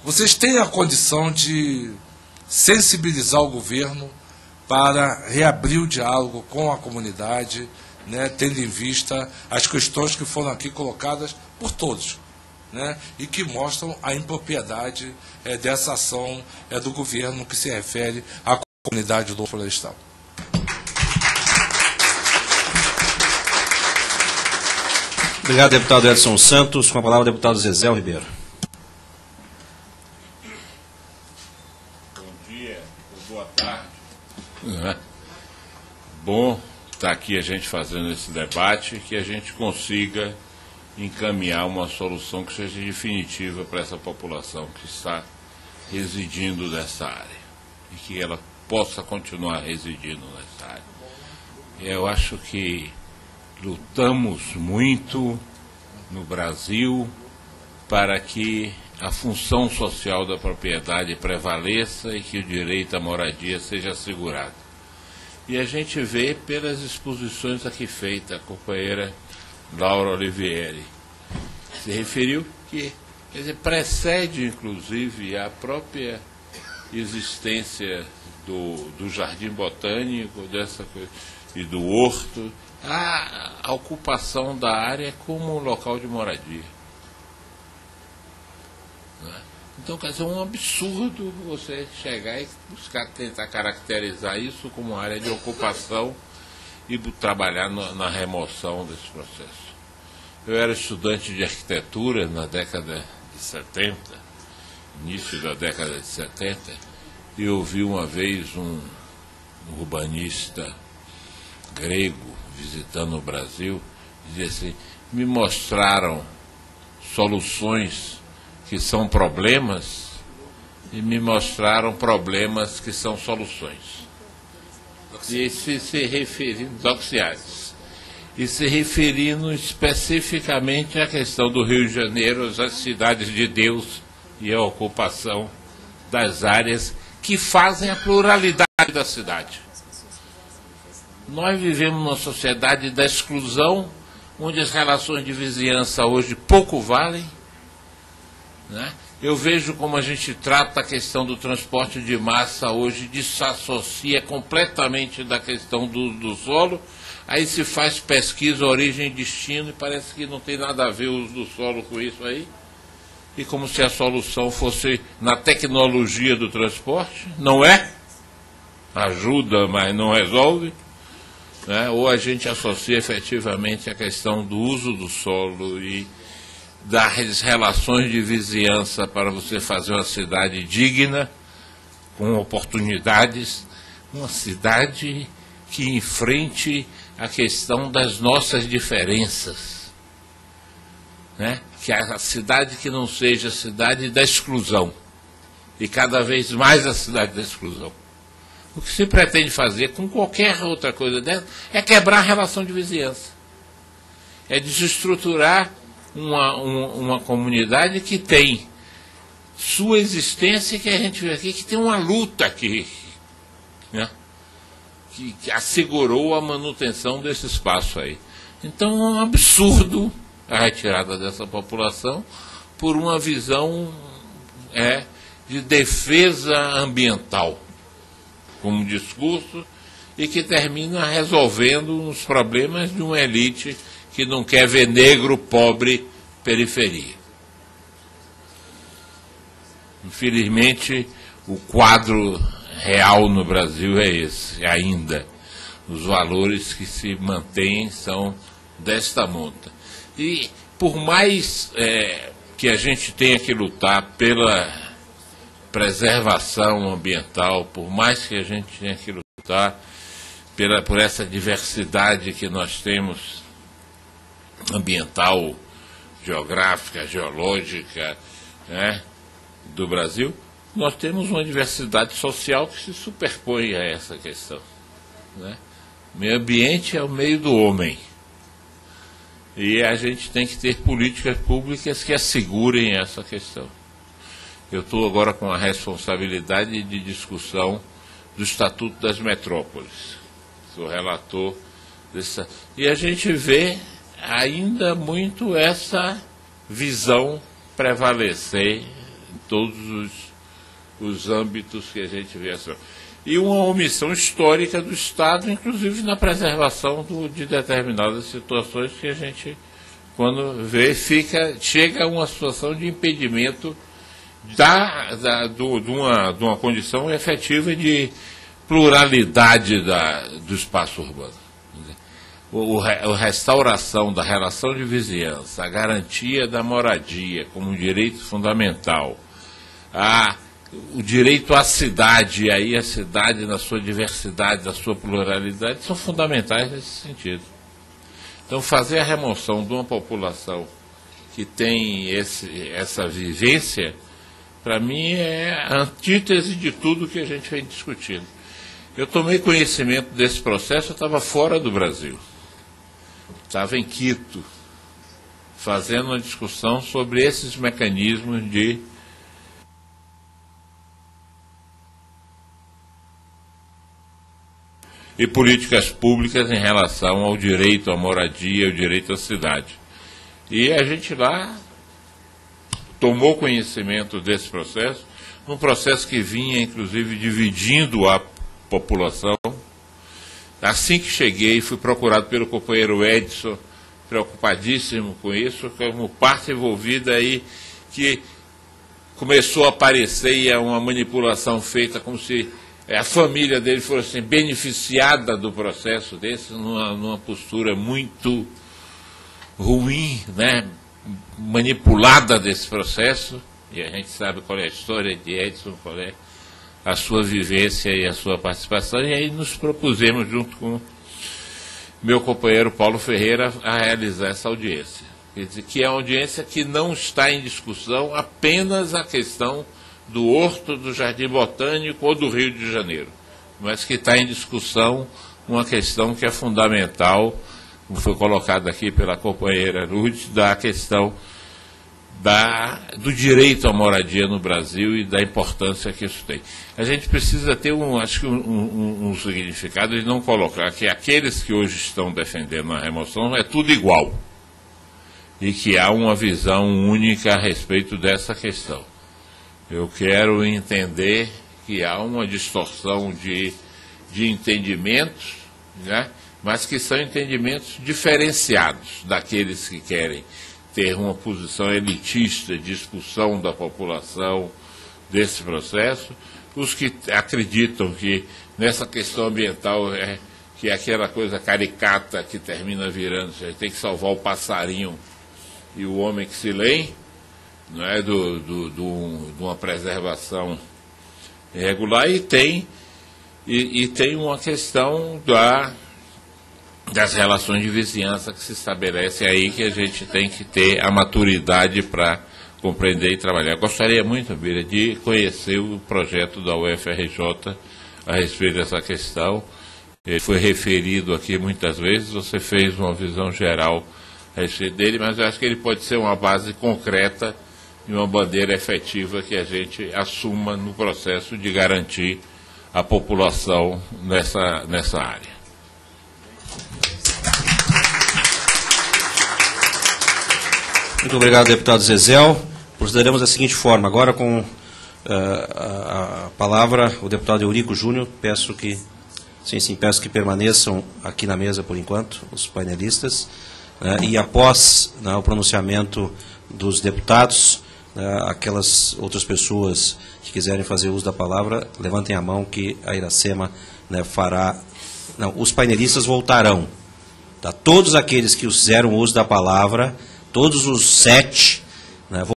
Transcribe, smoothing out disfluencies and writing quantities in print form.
vocês têm a condição de sensibilizar o governo para reabrir o diálogo com a comunidade, né, tendo em vista as questões que foram aqui colocadas por todos, né, e que mostram a impropriedade dessa ação do governo que se refere à comunidade do florestal. Obrigado, deputado Edson Santos. Com a palavra, o deputado Zezé Ribeiro. Bom dia, ou boa tarde. Bom estar aqui a gente fazendo esse debate, que a gente consiga encaminhar uma solução que seja definitiva para essa população que está residindo nessa área e que ela possa continuar residindo nessa área. Eu acho que lutamos muito no Brasil para que a função social da propriedade prevaleça e que o direito à moradia seja assegurado. E a gente vê pelas exposições aqui feitas, a companheira Laura Olivieri se referiu que, quer dizer, precede inclusive a própria existência do jardim botânico dessa coisa, e do horto, a ocupação da área como local de moradia. Então, quer dizer, é um absurdo você chegar e tentar caracterizar isso como área de ocupação e trabalhar na remoção desse processo. Eu era estudante de arquitetura na década de 70, início da década de 70, e ouvi uma vez um urbanista grego visitando o Brasil dizer assim: me mostraram soluções que são problemas e me mostraram problemas que são soluções. E se referindo, doxiais, e se referindo especificamente à questão do Rio de Janeiro, as cidades de Deus e a ocupação das áreas que fazem a pluralidade da cidade. Nós vivemos numa sociedade da exclusão, onde as relações de vizinhança hoje pouco valem, né? Eu vejo como a gente trata a questão do transporte de massa hoje, desassocia completamente da questão do solo, aí se faz pesquisa, origem e destino, e parece que não tem nada a ver o uso do solo com isso aí, e como se a solução fosse na tecnologia do transporte, não é? Ajuda, mas não resolve. Né? Ou a gente associa efetivamente a questão do uso do solo e das relações de vizinhança para você fazer uma cidade digna, com oportunidades, uma cidade que enfrente a questão das nossas diferenças, né? Que a cidade que não seja a cidade da exclusão, e cada vez mais a cidade da exclusão. O que se pretende fazer com qualquer outra coisa dessa é quebrar a relação de vizinhança. É desestruturar uma comunidade que tem sua existência, que a gente vê aqui, que tem uma luta aqui, né, que assegurou a manutenção desse espaço aí. Então é um absurdo a retirada dessa população por uma visão de defesa ambiental como discurso, e que termina resolvendo os problemas de uma elite que não quer ver negro, pobre, periferia. Infelizmente, o quadro real no Brasil é esse, ainda. Os valores que se mantêm são desta monta. E por mais que a gente tenha que lutar pela preservação ambiental, por mais que a gente tenha que lutar por essa diversidade que nós temos ambiental, geográfica, geológica, né, do Brasil, nós temos uma diversidade social que se superpõe a essa questão, né? O meio ambiente é o meio do homem. E a gente tem que ter políticas públicas que assegurem essa questão. Eu estou agora com a responsabilidade de discussão do Estatuto das Metrópoles. Sou relator dessa. E a gente vê ainda muito essa visão prevalecer em todos os âmbitos que a gente vê. E uma omissão histórica do Estado, inclusive na preservação de determinadas situações que a gente, quando vê, chega a uma situação de impedimento de uma condição efetiva de pluralidade do espaço urbano. A restauração da relação de vizinhança, a garantia da moradia como um direito fundamental, o direito à cidade, e aí a cidade na sua diversidade, na sua pluralidade, são fundamentais nesse sentido. Então, fazer a remoção de uma população que tem essa vivência, para mim, é a antítese de tudo que a gente vem discutindo. Eu tomei conhecimento desse processo, eu estava fora do Brasil. Estava em Quito, fazendo uma discussão sobre esses mecanismos e políticas públicas em relação ao direito à moradia, ao direito à cidade. E a gente lá tomou conhecimento desse processo, um processo que vinha, inclusive, dividindo a população. Assim que cheguei, fui procurado pelo companheiro Edson, preocupadíssimo com isso, como parte envolvida aí, que começou a aparecer uma manipulação feita como se a família dele fosse beneficiada do processo desse, numa postura muito ruim, né? Manipulada desse processo, e a gente sabe qual é a história de Edson, qual é a sua vivência e a sua participação, e aí nos propusemos, junto com meu companheiro Paulo Ferreira, a realizar essa audiência. Quer dizer, que é uma audiência que não está em discussão apenas a questão do Horto, do Jardim Botânico ou do Rio de Janeiro, mas que está em discussão uma questão que é fundamental, como foi colocado aqui pela companheira Ruth, da questão do direito à moradia no Brasil e da importância que isso tem. A gente precisa ter um significado de não colocar que aqueles que hoje estão defendendo a remoção é tudo igual e que há uma visão única a respeito dessa questão. Eu quero entender que há uma distorção de entendimentos, né? Mas que são entendimentos diferenciados daqueles que querem ter uma posição elitista de expulsão da população desse processo, os que acreditam que nessa questão ambiental que é aquela coisa caricata que termina virando, você tem que salvar o passarinho e o homem que se lê, não é, de uma preservação regular, e tem uma questão das relações de vizinhança que se estabelece aí, que a gente tem que ter a maturidade para compreender e trabalhar. Gostaria muito, Bira, de conhecer o projeto da UFRJ a respeito dessa questão. Ele foi referido aqui muitas vezes, você fez uma visão geral a respeito dele, mas eu acho que ele pode ser uma base concreta e uma bandeira efetiva que a gente assuma no processo de garantir a população nessa área. Muito obrigado, deputado Zezel. Procederemos da seguinte forma, agora com a palavra o deputado Eurico Júnior. Peço que permaneçam aqui na mesa por enquanto, os painelistas, e após o pronunciamento dos deputados, aquelas outras pessoas que quiserem fazer uso da palavra, levantem a mão que a Iracema fará. Não, os painelistas voltarão. Tá? Todos aqueles que fizeram uso da palavra, todos os 7,